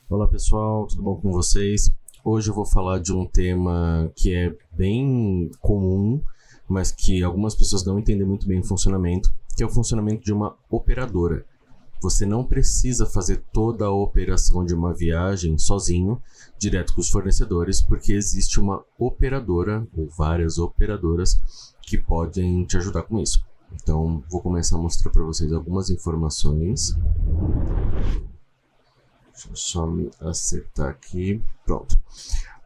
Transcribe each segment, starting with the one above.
Olá pessoal, tudo bom com vocês? Hoje eu vou falar de um tema que é bem comum, mas que algumas pessoas não entendem muito bem o funcionamento, que é o funcionamento de uma operadora. Você não precisa fazer toda a operação de uma viagem sozinho, direto com os fornecedores, porque existe uma operadora ou várias operadoras que podem te ajudar com isso. Então, vou começar a mostrar para vocês algumas informações. Deixa eu só me acertar aqui. Pronto.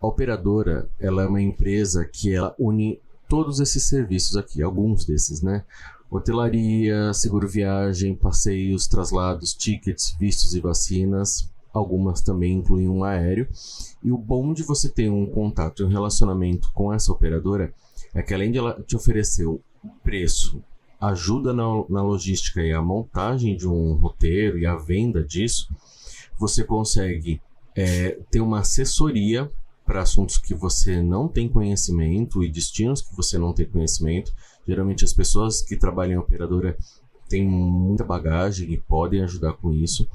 A operadora, ela é uma empresa que ela une todos esses serviços aqui, alguns desses, né? Hotelaria, seguro viagem, passeios, traslados, tickets, vistos e vacinas. Algumas também incluem um aéreo. E o bom de você ter um contato e um relacionamento com essa operadora é que além de ela te oferecer o preço, ajuda na logística e a montagem de um roteiro e a venda disso, você consegue ter uma assessoria para assuntos que você não tem conhecimento e destinos que você não tem conhecimento. Geralmente as pessoas que trabalham em operadora têm muita bagagem e podem ajudar com isso.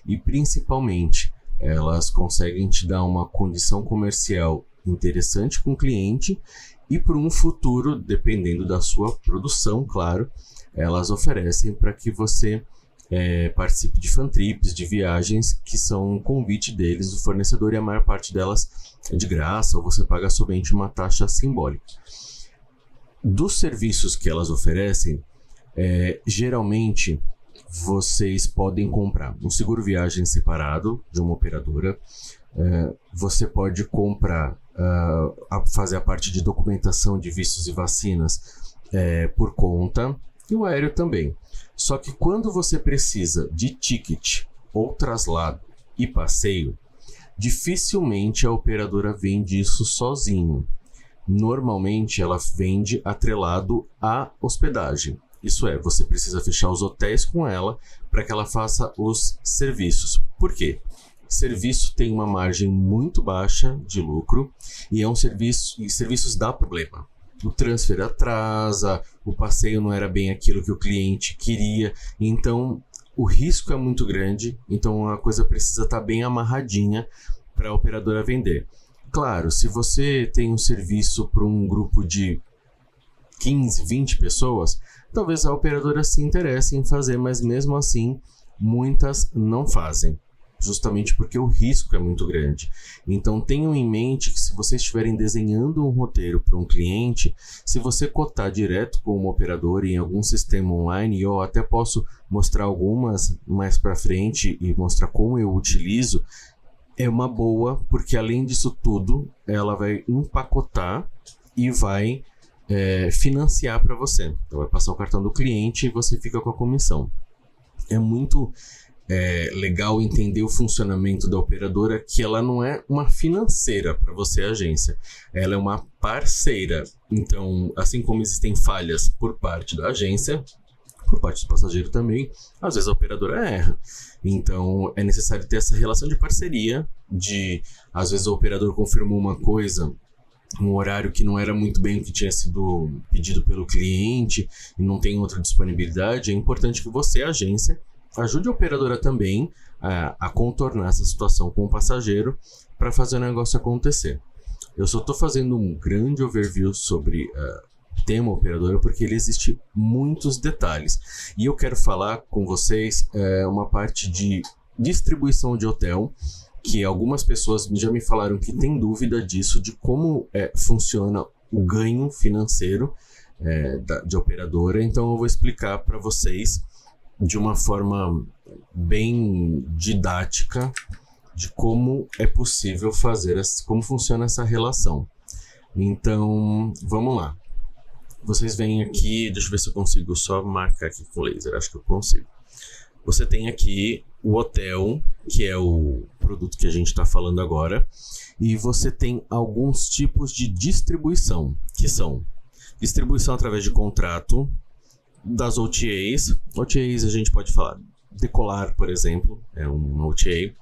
E principalmente, elas conseguem te dar uma condição comercial interessante com o cliente e para um futuro, dependendo da sua produção, claro, elas oferecem para que você participe de fan trips, de viagens que são um convite deles, do fornecedor, e a maior parte delas é de graça ou você paga somente uma taxa simbólica. Dos serviços que elas oferecem, geralmente vocês podem comprar um seguro viagem separado de uma operadora, você pode comprar, fazer a parte de documentação de vistos e vacinas por conta, e o aéreo também. Só que quando você precisa de ticket ou traslado e passeio, dificilmente a operadora vende isso sozinho. Normalmente ela vende atrelado à hospedagem. Isso é, você precisa fechar os hotéis com ela para que ela faça os serviços. Por quê? Serviço tem uma margem muito baixa de lucro e é um serviço, e serviços dá problema. O transfer atrasa, o passeio não era bem aquilo que o cliente queria, então o risco é muito grande, então a coisa precisa estar bem amarradinha para a operadora vender. Claro, se você tem um serviço para um grupo de 15, 20 pessoas, talvez a operadora se interesse em fazer, mas mesmo assim muitas não fazem, justamente porque o risco é muito grande. Então tenham em mente que se vocês estiverem desenhando um roteiro para um cliente, se você cotar direto com uma operadora em algum sistema online, e eu até posso mostrar algumas mais para frente e mostrar como eu utilizo, é uma boa, porque além disso tudo, ela vai empacotar e vai financiar para você. Então vai passar o cartão do cliente e você fica com a comissão. É muito legal entender o funcionamento da operadora, que ela não é uma financeira para você, agência. Ela é uma parceira. Então, assim como existem falhas por parte da agência, por parte do passageiro também, às vezes a operadora erra. Então, é necessário ter essa relação de parceria, às vezes o operador confirmou uma coisa, um horário que não era muito bem o que tinha sido pedido pelo cliente e não tem outra disponibilidade. É importante que você, agência, ajude a operadora também a contornar essa situação com o passageiro para fazer o negócio acontecer. Eu só estou fazendo um grande overview sobre o tema operadora porque ele existe muitos detalhes. E eu quero falar com vocês uma parte de distribuição de hotel, que algumas pessoas já me falaram que tem dúvida disso, de como funciona o ganho financeiro de operadora. Então eu vou explicar para vocês de uma forma bem didática de como é possível fazer, como funciona essa relação. Então, vamos lá. Vocês veem aqui, deixa eu ver se eu consigo só marcar aqui com laser, acho que eu consigo. Você tem aqui o hotel, que é o produto que a gente está falando agora, e você tem alguns tipos de distribuição, que são distribuição através de contrato, das OTAs. OTAs a gente pode falar. Decolar, por exemplo, é um OTA.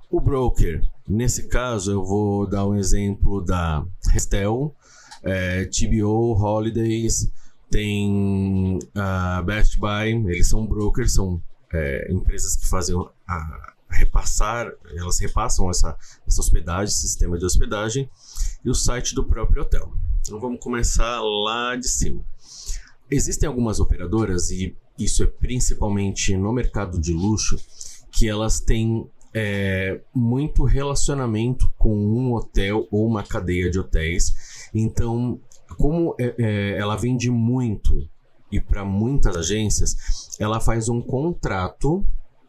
O broker, nesse caso, eu vou dar um exemplo da Restel, TBO, Holidays, tem a Best Buy. Eles são brokers, são empresas que fazem elas repassam essa hospedagem, esse sistema de hospedagem e o site do próprio hotel. Então vamos começar lá de cima. Existem algumas operadoras, e isso é principalmente no mercado de luxo, que elas têm muito relacionamento com um hotel ou uma cadeia de hotéis. Então, como ela vende muito e para muitas agências, ela faz um contrato,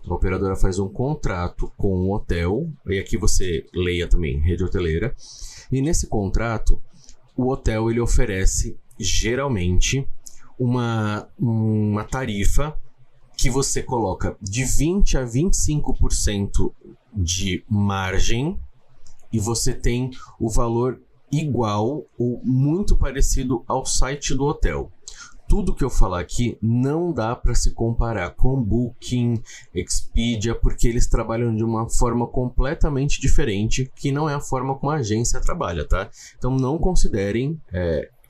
a operadora faz um contrato com um hotel, e aqui você leia também, rede hoteleira, e nesse contrato, o hotel ele oferece geralmente uma tarifa que você coloca de 20 a 25% de margem e você tem o valor igual ou muito parecido ao site do hotel. Tudo que eu falar aqui não dá para se comparar com Booking, Expedia, porque eles trabalham de uma forma completamente diferente, que não é a forma como a agência trabalha, tá? Então não considerem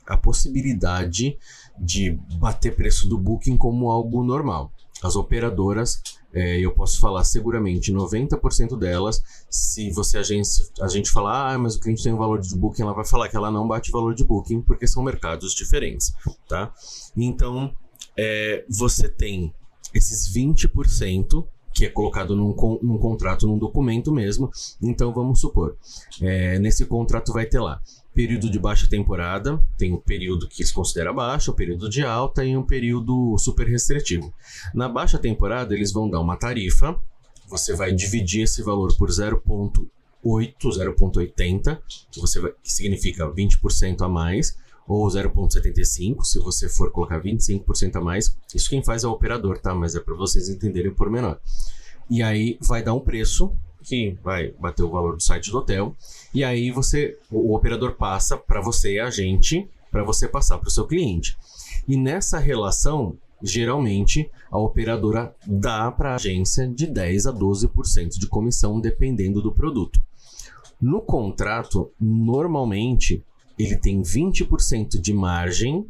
a possibilidade de bater preço do Booking como algo normal. As operadoras, eu posso falar seguramente 90% delas, se a gente falar, mas o cliente tem um valor de Booking, ela vai falar que ela não bate valor de Booking, porque são mercados diferentes, tá? Então, você tem esses 20%, que é colocado num contrato, num documento mesmo. Então, vamos supor, nesse contrato vai ter lá período de baixa temporada, tem um período que se considera baixo, um período de alta e um período super restritivo. Na baixa temporada, eles vão dar uma tarifa, você vai dividir esse valor por 0,8, 0,80, que significa 20% a mais, ou 0,75, se você for colocar 25% a mais. Isso quem faz é o operador, tá? Mas é para vocês entenderem o pormenor. E aí vai dar um preço que vai bater o valor do site do hotel, e aí o operador passa para você, agente, para você passar para o seu cliente. E nessa relação, geralmente, a operadora dá para a agência de 10 a 12% de comissão, dependendo do produto. No contrato, normalmente, ele tem 20% de margem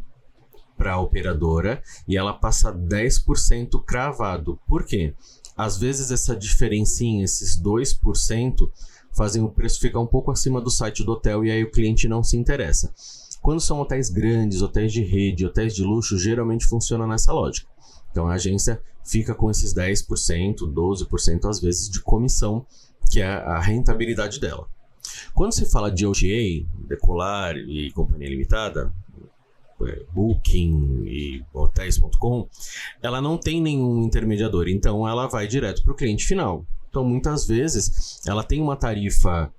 para a operadora e ela passa 10% cravado. Por quê? Às vezes essa diferencinha, esses 2%, fazem o preço ficar um pouco acima do site do hotel e aí o cliente não se interessa. Quando são hotéis grandes, hotéis de rede, hotéis de luxo, geralmente funciona nessa lógica. Então a agência fica com esses 10%, 12% às vezes de comissão, que é a rentabilidade dela. Quando se fala de OTA, Decolar e Companhia Limitada, Booking e Hotels.com, ela não tem nenhum intermediador, então ela vai direto para o cliente final. Então muitas vezes ela tem uma tarifa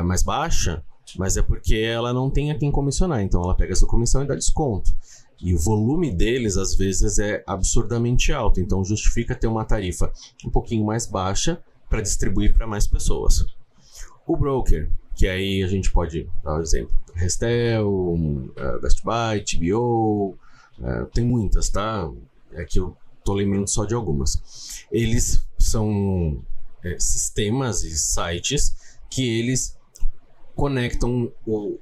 mais baixa, mas é porque ela não tem a quem comissionar, então ela pega essa comissão e dá desconto. E o volume deles às vezes é absurdamente alto, então justifica ter uma tarifa um pouquinho mais baixa para distribuir para mais pessoas. O broker, que aí a gente pode dar um exemplo, Restel, Best Buy, TBO, tem muitas, tá? É que eu tô lembrando só de algumas. Eles são sistemas e sites que eles conectam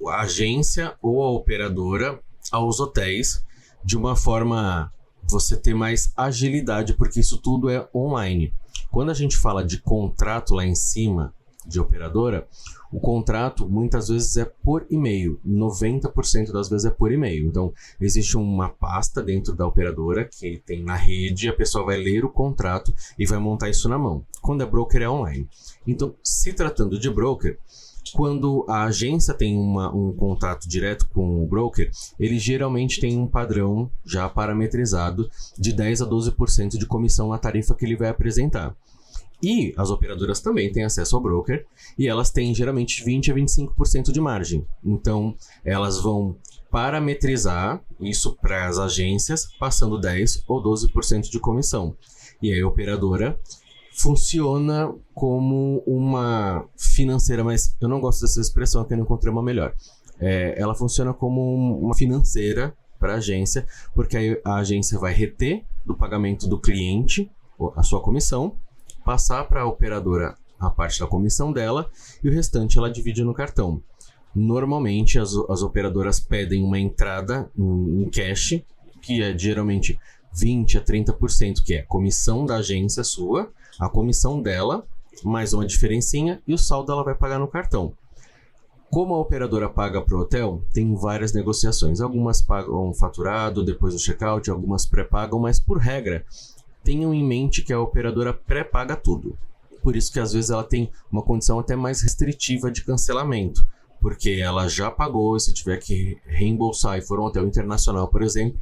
a agência ou a operadora aos hotéis de uma forma você ter mais agilidade, porque isso tudo é online. Quando a gente fala de contrato lá em cima, de operadora, o contrato muitas vezes é por e-mail, 90% das vezes é por e-mail. Então, existe uma pasta dentro da operadora que tem na rede, a pessoa vai ler o contrato e vai montar isso na mão. Quando é broker, é online. Então, se tratando de broker, quando a agência tem um contato direto com o broker, ele geralmente tem um padrão já parametrizado de 10 a 12% de comissão na tarifa que ele vai apresentar. E as operadoras também têm acesso ao broker e elas têm geralmente 20 a 25% de margem. Então, elas vão parametrizar isso para as agências, passando 10 ou 12% de comissão. E aí a operadora funciona como uma financeira, mas eu não gosto dessa expressão, que eu não encontrei uma melhor. Ela funciona como uma financeira para a agência, porque aí a agência vai reter do pagamento do cliente a sua comissão, passar para a operadora a parte da comissão dela e o restante ela divide no cartão. Normalmente as operadoras pedem uma entrada em cash, que é geralmente 20 a 30%, que é a comissão da agência sua, a comissão dela mais uma diferencinha e o saldo ela vai pagar no cartão. Como a operadora paga para o hotel, tem várias negociações. Algumas pagam faturado depois do check-out, algumas pré-pagam, mas por regra, tenham em mente que a operadora pré-paga tudo. Por isso que às vezes ela tem uma condição até mais restritiva de cancelamento, porque ela já pagou, e se tiver que reembolsar e for um hotel internacional, por exemplo,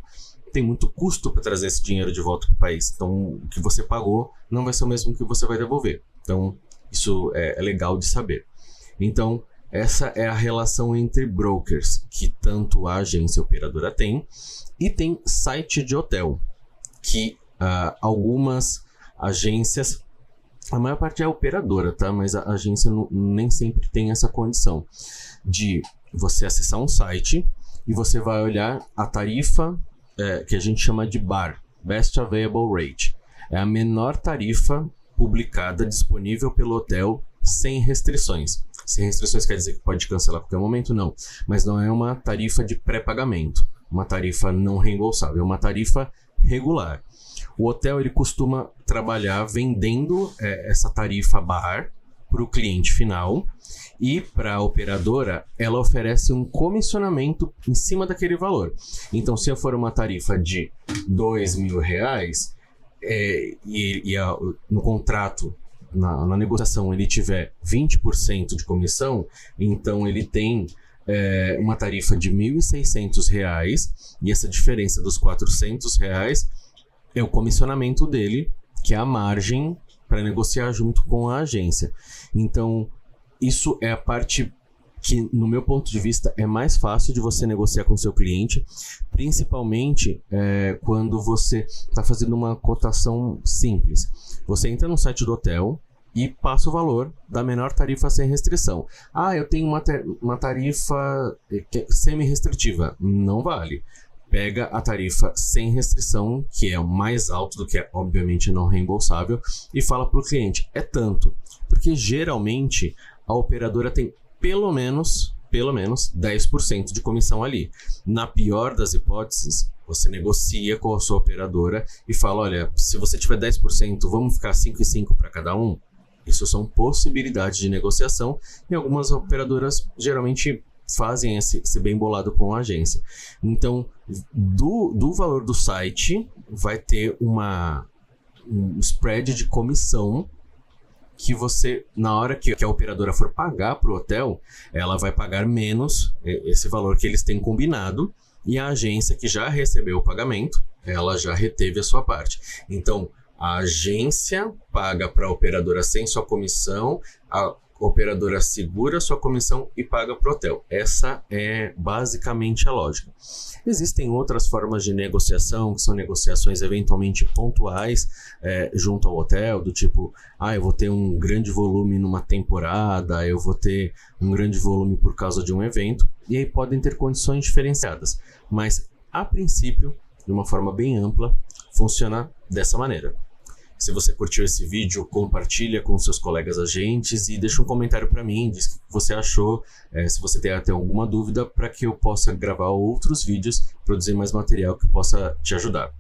tem muito custo para trazer esse dinheiro de volta para o país. Então, o que você pagou não vai ser o mesmo que você vai devolver. Então, isso é legal de saber. Então, essa é a relação entre brokers, que tanto a agência operadora tem, e tem site de hotel, que algumas agências, a maior parte é operadora, tá? Mas a agência nem sempre tem essa condição de você acessar um site e você vai olhar a tarifa que a gente chama de BAR, Best Available Rate. É a menor tarifa publicada, disponível pelo hotel, sem restrições. Sem restrições quer dizer que pode cancelar a qualquer momento? Não. Mas não é uma tarifa de pré-pagamento, uma tarifa não reembolsável, é uma tarifa regular. O hotel ele costuma trabalhar vendendo essa tarifa BAR para o cliente final, e para a operadora ela oferece um comissionamento em cima daquele valor. Então, se for uma tarifa de R$2.000 no contrato, na negociação, ele tiver 20% de comissão, então ele tem uma tarifa de R$1.600, e essa diferença dos R$400 é o comissionamento dele, que é a margem para negociar junto com a agência. Então, isso é a parte que, no meu ponto de vista, é mais fácil de você negociar com o seu cliente, principalmente quando você está fazendo uma cotação simples. Você entra no site do hotel e passa o valor da menor tarifa sem restrição. Eu tenho uma tarifa semi-restritiva. Não vale. Pega a tarifa sem restrição, que é o mais alto do que é, obviamente, não reembolsável, e fala para o cliente, é tanto. Porque, geralmente, a operadora tem pelo menos 10% de comissão ali. Na pior das hipóteses, você negocia com a sua operadora e fala, olha, se você tiver 10%, vamos ficar 5 e 5 para cada um? Isso são possibilidades de negociação, e algumas operadoras geralmente fazem esse bem bolado com a agência. Então, do valor do site, vai ter um spread de comissão que você, na hora que a operadora for pagar para o hotel, ela vai pagar menos esse valor que eles têm combinado, e a agência que já recebeu o pagamento, ela já reteve a sua parte. Então, a agência paga para a operadora sem sua comissão, a operadora segura sua comissão e paga para o hotel. Essa é basicamente a lógica. Existem outras formas de negociação, que são negociações eventualmente pontuais junto ao hotel, do tipo, eu vou ter um grande volume numa temporada, eu vou ter um grande volume por causa de um evento, e aí podem ter condições diferenciadas. Mas, a princípio, de uma forma bem ampla, funciona dessa maneira. Se você curtiu esse vídeo, compartilha com seus colegas agentes e deixa um comentário para mim, diz o que você achou, se você tem até alguma dúvida, para que eu possa gravar outros vídeos, produzir mais material que possa te ajudar.